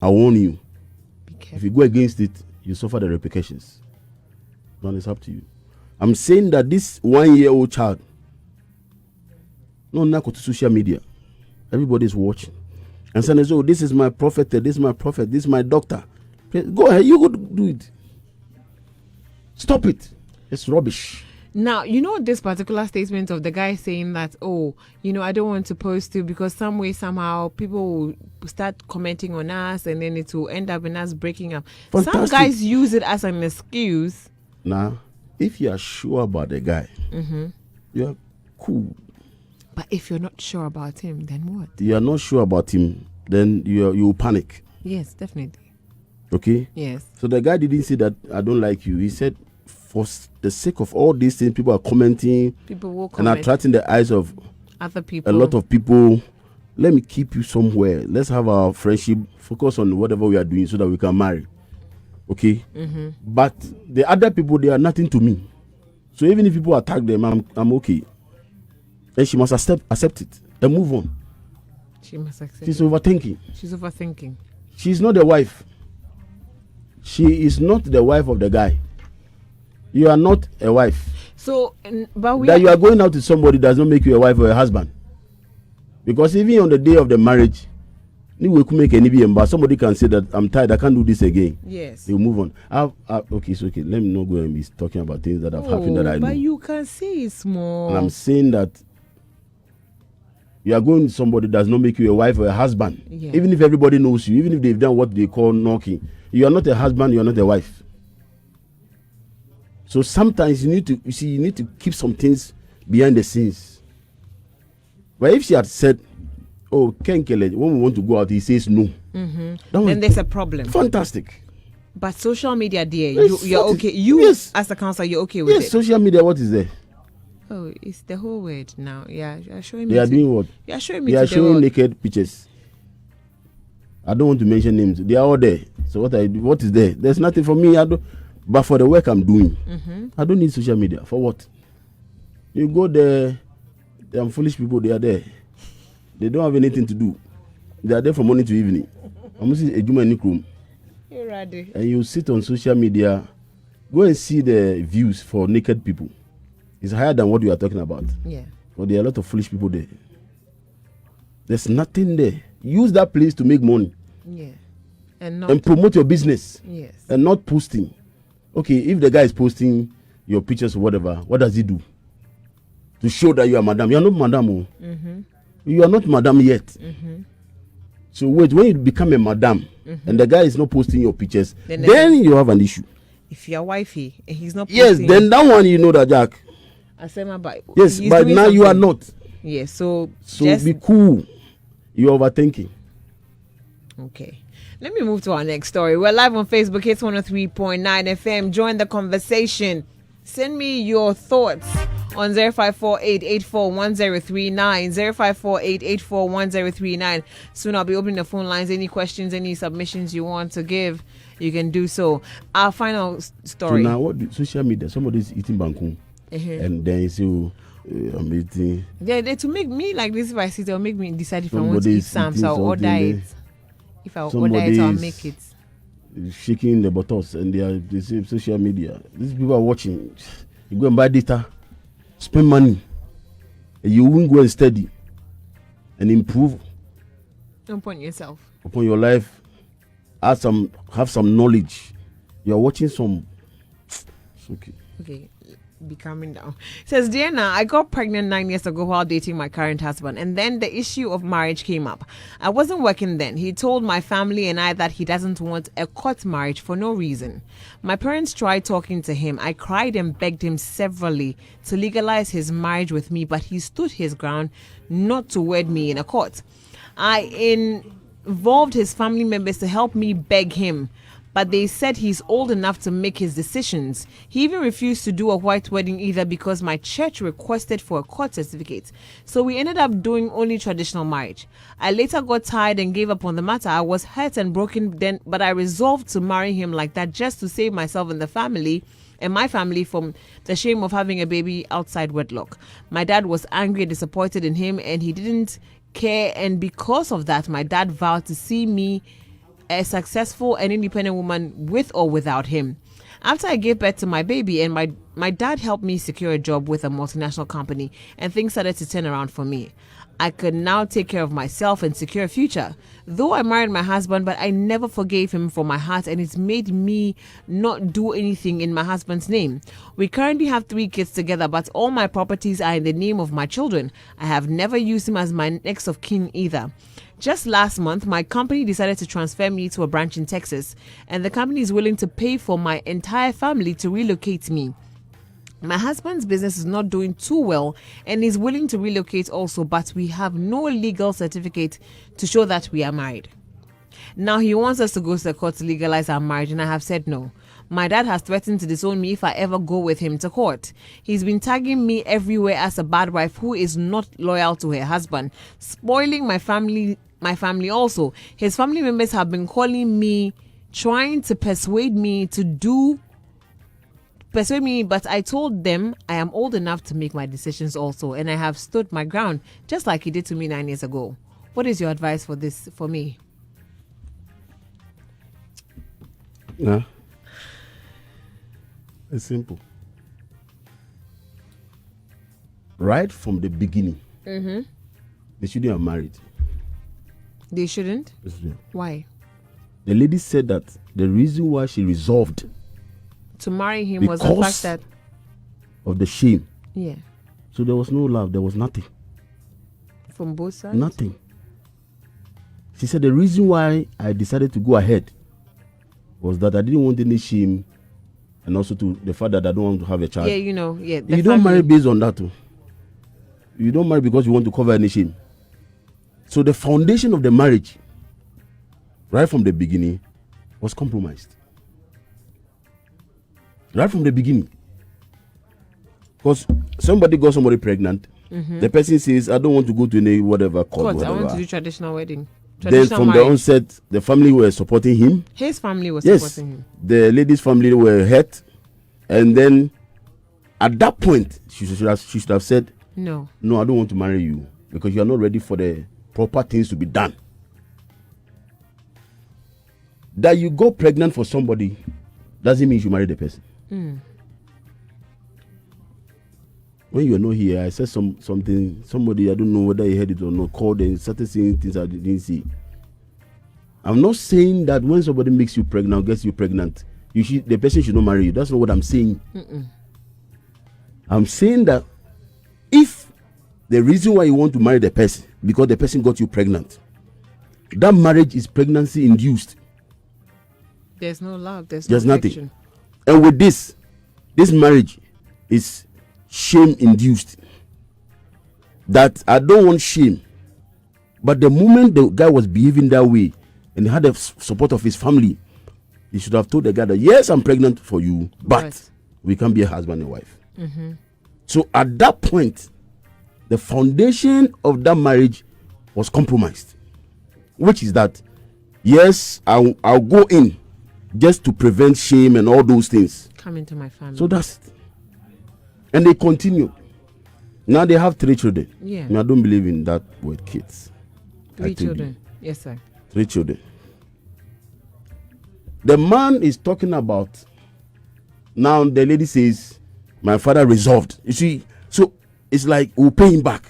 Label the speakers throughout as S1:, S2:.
S1: I warn you. If you go against it, you suffer the repercussions. Then it's up to you. I'm saying that this 1-year-old child, no, not go to social media. Everybody's watching. And saying, oh, this is my prophet, this is my prophet, this is my doctor. Go ahead, you go do it. Stop it. It's rubbish.
S2: Now, you know this particular statement of the guy saying that, oh, you know, I don't want to post to because some way, somehow, people will start commenting on us and then it will end up in us breaking up. Fantastic. Some guys use it as an excuse.
S1: Now, if you are sure about the guy, you are cool.
S2: But if you're not sure about him, then what?
S1: You are not sure about him, then you panic.
S2: Yes, definitely.
S1: Okay?
S2: Yes.
S1: So the guy didn't say that I don't like you. He said, for the sake of all these things, people are commenting.
S2: People will comment.
S1: And attracting the eyes of
S2: other people.
S1: A lot of people. Let me keep you somewhere. Let's have our friendship. Focus on whatever we are doing so that we can marry. Okay? But the other people, they are nothing to me. So even if people attack them, I'm okay. And she must accept it and move on.
S2: She must accept
S1: She's
S2: it.
S1: overthinking. She's not the wife. She is not the wife of the guy. You are not a wife.
S2: So, but
S1: that you are going out with somebody does not make you a wife or a husband. Because even on the day of the marriage, somebody can say that I'm tired, I can't do this again.
S2: Yes.
S1: You move on. Okay, it's okay. Let me not go and be talking about things that have happened that I know.
S2: But you can say it's more.
S1: And I'm saying that you are going with somebody does not make you a wife or a husband.
S2: Yeah.
S1: Even if everybody knows you, even if they've done what they call knocking, you are not a husband, you are not a wife. So sometimes you need to keep some things behind the scenes. But if she had said, oh, Ken Kele, when we want to go out, he says no.
S2: Then there's a problem.
S1: Fantastic.
S2: But social media, dear,
S1: Yes,
S2: you're okay. As a counselor, you're okay with it.
S1: Yes, social media, what is there?
S2: Oh, it's the whole word now. Yeah, you're showing me.
S1: They are doing what?
S2: You're showing me.
S1: They are showing naked pictures. I don't want to mention names. They are all there. So what is there? There's nothing for me. But for the work I'm doing, I don't need social media. For what? You go there, them foolish people, they are there. They don't have anything to do. They are there from morning to evening. I'm going to see
S2: You're ready.
S1: And you sit on social media, go and see the views for naked people. It's higher than what you are talking about.
S2: Yeah.
S1: But there are a lot of foolish people there. There's nothing there. Use that place to make money.
S2: Yeah.
S1: And promote your business.
S2: Yes.
S1: And not posting. Okay, if the guy is posting your pictures or whatever, what does he do? To show that you are madam. You are not madam. You are not madam yet. So wait, when you become a madam and the guy is not posting your pictures, then you have an issue.
S2: If you're wifey and he's not posting.
S1: Yes, then that one you know that, Jack. Yes, but now you are not.
S2: Yes, so
S1: be cool. You're overthinking.
S2: Okay. Let me move to our next story. We're live on Facebook, Hits 103.9 FM. Join the conversation. Send me your thoughts on 0548841039, 0548841039. Soon I'll be opening the phone lines. Any questions, any submissions you want to give, you can do so. Our final story.
S1: So now, what social media? Somebody's eating banku, and then you say, I'm eating.
S2: Yeah, to make me like this, if I see it, they'll make me decide if I want to eat some, so I'll order it. If I order it, I'll make it.
S1: Shaking the buttocks, and they say social media. These people are watching. You go and buy data, spend money, and you won't go and study and improve
S2: upon yourself,
S1: upon your life. Have some knowledge. You are watching some. It's okay.
S2: Okay. Be calming down. It says, Diana, I got pregnant 9 years ago while dating my current husband, and then the issue of marriage came up. I wasn't working then. He told my family and I that he doesn't want a court marriage for no reason. My parents tried talking to him. I cried and begged him severally to legalize his marriage with me, but he stood his ground not to wed me in a court. I involved his family members to help me beg him, but they said he's old enough to make his decisions. He even refused to do a white wedding either because my church requested for a court certificate. So we ended up doing only traditional marriage. I later got tired and gave up on the matter. I was hurt and broken then, but I resolved to marry him like that just to save myself and the family and my family from the shame of having a baby outside wedlock. My dad was angry and disappointed in him, and he didn't care, and because of that, my dad vowed to see me a successful and independent woman with or without him. After I gave birth to my baby and my dad helped me secure a job with a multinational company and things started to turn around for me. I could now take care of myself and secure a future. Though I married my husband, but I never forgave him from my heart, and it's made me not do anything in my husband's name. We currently have 3 kids together, but all my properties are in the name of my children. I have never used him as my next of kin either. Just last month, my company decided to transfer me to a branch in Texas, and the company is willing to pay for my entire family to relocate me. My husband's business is not doing too well and he's willing to relocate also, but we have no legal certificate to show that we are married. Now he wants us to go to the court to legalize our marriage, and I have said no. My dad has threatened to disown me if I ever go with him to court. He's been tagging me everywhere as a bad wife who is not loyal to her husband, spoiling my family also. His family members have been calling me, trying to persuade me, but I told them I am old enough to make my decisions also, and I have stood my ground just like he did to me 9 years ago. What is your advice for me?
S1: Yeah. It's simple. Right from the beginning, they shouldn't have married.
S2: They shouldn't?
S1: Yeah.
S2: Why?
S1: The lady said that the reason why she resolved
S2: to marry him was the fact that
S1: of the shame.
S2: Yeah.
S1: So there was no love. There was nothing.
S2: From both sides?
S1: Nothing. She said the reason why I decided to go ahead was that I didn't want any shame, and also to the fact that I don't want to have a child.
S2: Yeah, you know. Yeah.
S1: You don't marry based on that too. You don't marry because you want to cover any shame. So the foundation of the marriage, right from the beginning, was compromised. Right from the beginning. Because somebody got somebody pregnant. The person says, I don't want to go to any whatever court.
S2: I want to do traditional wedding.
S1: Then from the onset, the family were supporting him.
S2: His family was supporting him.
S1: The lady's family were hurt. And then at that point, she should have said, No, I don't want to marry you because you are not ready for the proper things to be done. That you go pregnant for somebody doesn't mean you marry the person. When you are not here, I said something, somebody, I don't know whether he heard it or not, called and started saying things I didn't see. I'm not saying that when somebody makes you pregnant, gets you pregnant, the person should not marry you. That's not what I'm saying. I'm saying that if the reason why you want to marry the person, because the person got you pregnant, that marriage is pregnancy induced.
S2: There's no love. There's
S1: nothing.
S2: affection.
S1: And with this marriage is shame induced. That I don't want shame. But the moment the guy was behaving that way and he had the support of his family, he should have told the guy that, yes, I'm pregnant for you, but we can be a husband and wife. So at that point, the foundation of that marriage was compromised. Which is that, yes, I'll go in just to prevent shame and all those things.
S2: Come into my family.
S1: So that's it. And they continue. Now they have 3 children.
S2: Yeah.
S1: I don't believe in that word, kids.
S2: 3 children. Yes, sir.
S1: 3 children. The man is talking about, now the lady says, my father resolved. You see, so it's like, we'll pay him back.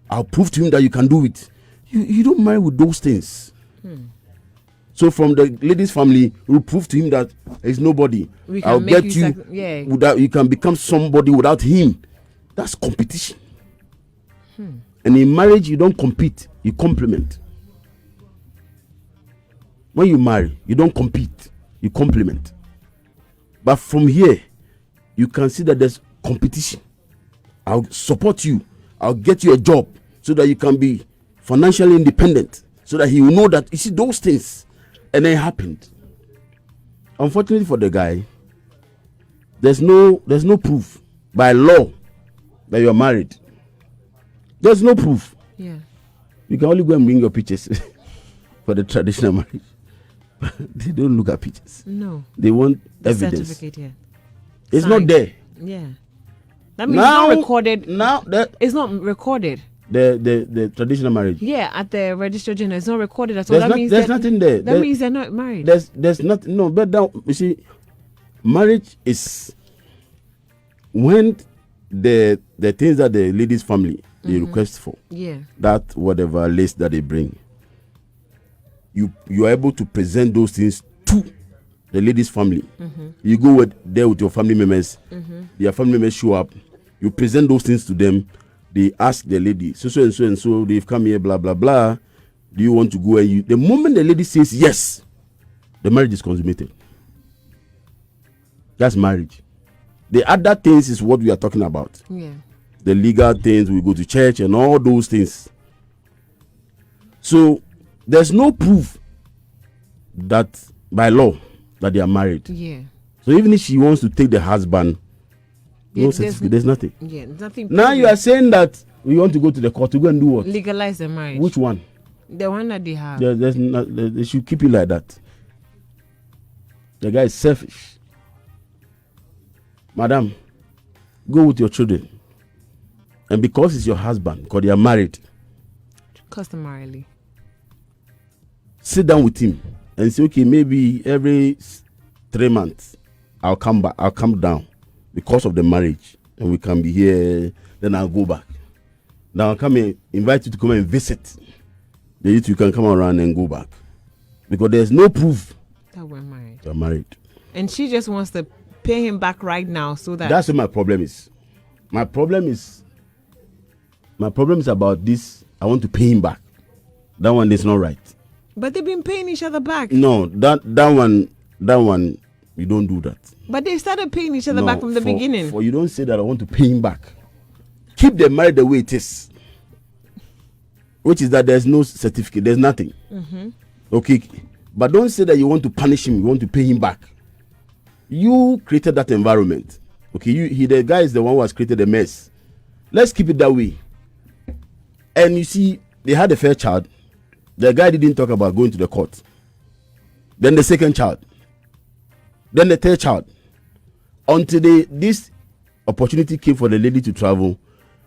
S1: I'll prove to him that you can do it. You don't marry with those things. So from the lady's family, we'll prove to him that there's nobody. I'll get you without, you can become somebody without him. That's competition. And in marriage, you don't compete, you complement. When you marry, you don't compete, you complement. But from here, you can see that there's competition. I'll support you. I'll get you a job so that you can be financially independent, so that he will know that, you see, those things. And then it happened. Unfortunately for the guy, there's no proof by law that you're married. There's no proof.
S2: Yeah. You
S1: can only go and bring your pictures for the traditional marriage. They don't look at pictures.
S2: No.
S1: They want
S2: the
S1: evidence.
S2: Certificate, yeah.
S1: It's not there.
S2: Yeah. That means it's not recorded.
S1: Now that
S2: it's not recorded.
S1: The traditional marriage.
S2: Yeah, at the register general, it's not recorded at all.
S1: There's nothing there.
S2: That means they're not married.
S1: There's nothing. No, but now you see, marriage is when the things that the lady's family they request for.
S2: Yeah.
S1: That whatever list that they bring, you are able to present those things to the lady's family. You go there with your family members. Their family members show up. You present those things to them. They ask the lady, so and so and so, they've come here, blah blah blah. Do you want to go? And the moment the lady says yes, the marriage is consummated. That's marriage. The other things is what we are talking about.
S2: Yeah.
S1: The legal things, we go to church and all those things. So there's no proof that by law that they are married.
S2: Yeah.
S1: So even if she wants to take the husband, no certificate, there's nothing.
S2: Yeah, nothing.
S1: Now you are saying that we want to go to the court to go and do what?
S2: Legalize the marriage.
S1: Which one?
S2: The one that they have.
S1: There's not, they should keep it like that. The guy is selfish. Madam, go with your children. And because it's your husband, because they are married,
S2: customarily,
S1: sit down with him and say, okay, maybe every 3 months I'll come back, I'll come down because of the marriage, and we can be here, then I'll go back. Now I'll come and invite you to come and visit. Then you can come around and go back. Because there's no proof
S2: that we're married.
S1: They're married.
S2: And she just wants to pay him back right now so that...
S1: That's what my problem is. My problem is about this. I want to pay him back. That one is not right.
S2: But they've been paying each other back.
S1: No, that one, you don't do that.
S2: But they started paying each other back from the beginning.
S1: For you don't say that I want to pay him back. Keep the marriage the way it is. Which is that there's no certificate, there's nothing. Okay, but don't say that you want to punish him, you want to pay him back. You created that environment. Okay, the guy is the one who has created the mess. Let's keep it that way. And you see, they had a fair child. The guy didn't talk about going to the court. Then the second child. Then the third child. Until this opportunity came for the lady to travel,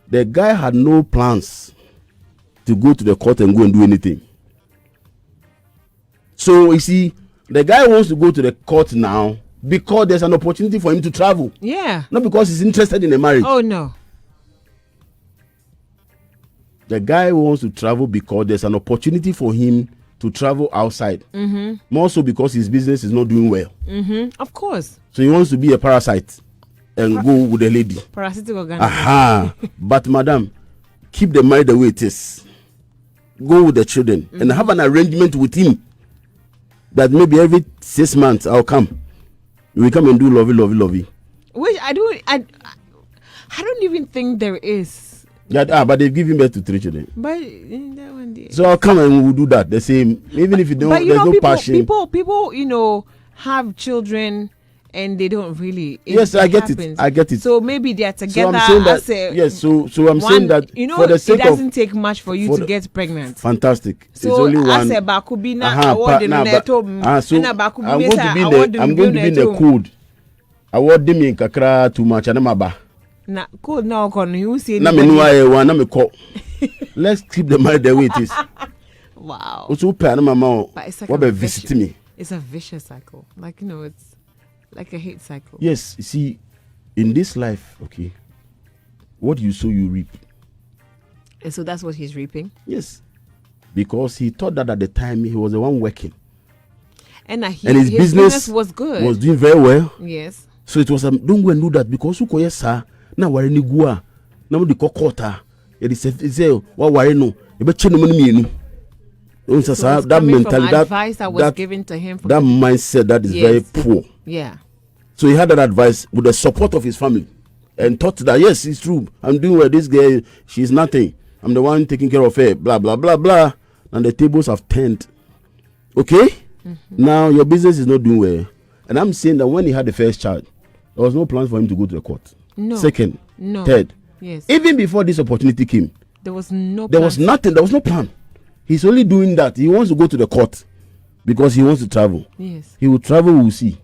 S1: the guy had no plans to go to the court and go and do anything. So you see, the guy wants to go to the court now because there's an opportunity for him to travel.
S2: Yeah.
S1: Not because he's interested in a marriage.
S2: Oh no.
S1: The guy wants to travel because there's an opportunity for him to travel outside. More so because his business is not doing well.
S2: Of course.
S1: So he wants to be a parasite and go with the lady.
S2: Parasitic organism.
S1: Aha. But madam, keep the marriage the way it is. Go with the children and have an arrangement with him that maybe every 6 months I'll come. We come and do lovey.
S2: Which I don't even think there is.
S1: Yeah, but they've given birth to 3 children.
S2: But that one day.
S1: So I'll come and we'll do that. The same. Even if you don't,
S2: but
S1: there's no passion.
S2: People, have children and they don't really.
S1: Yes, I get it. I get it.
S2: So maybe they're together.
S1: So I'm saying that. Yes. So I'm saying that.
S2: For the sake it doesn't take much for you to get pregnant.
S1: Fantastic.
S2: So
S1: it's only one.
S2: I'm going
S1: to be in the code. Award them in kakra too much and
S2: na code now can you say
S1: let's keep the marriage the way it is.
S2: Wow.
S1: Also pay mama
S2: what
S1: be visit me.
S2: It's a vicious cycle. It's like a hate cycle.
S1: Yes, you see, in this life, okay, what you sow you reap.
S2: And so that's what he's reaping.
S1: Yes, because he thought that at the time he was the one working,
S2: and his business was good,
S1: was doing very well.
S2: Yes.
S1: So it was don't go and do that because who koye sa na ware ni gua na mo di kokota e di say wa ware no e be che no mienu. So that mentality,
S2: advice that was given to him,
S1: that mindset that is very poor.
S2: Yeah.
S1: So he had that advice with the support of his family and thought that yes, it's true. I'm doing well. This girl, she's nothing. I'm the one taking care of her. Blah blah blah blah. And the tables have turned. Okay. Now your business is not doing well, and I'm saying that when he had the first child, there was no plan for him to go to the court.
S2: No.
S1: Second.
S2: No.
S1: Third.
S2: Yes.
S1: Even before this opportunity came,
S2: there was no.
S1: There was nothing. There was no plan. He's only doing that. He wants to go to the court because he wants to travel.
S2: Yes.
S1: He will travel. We'll see.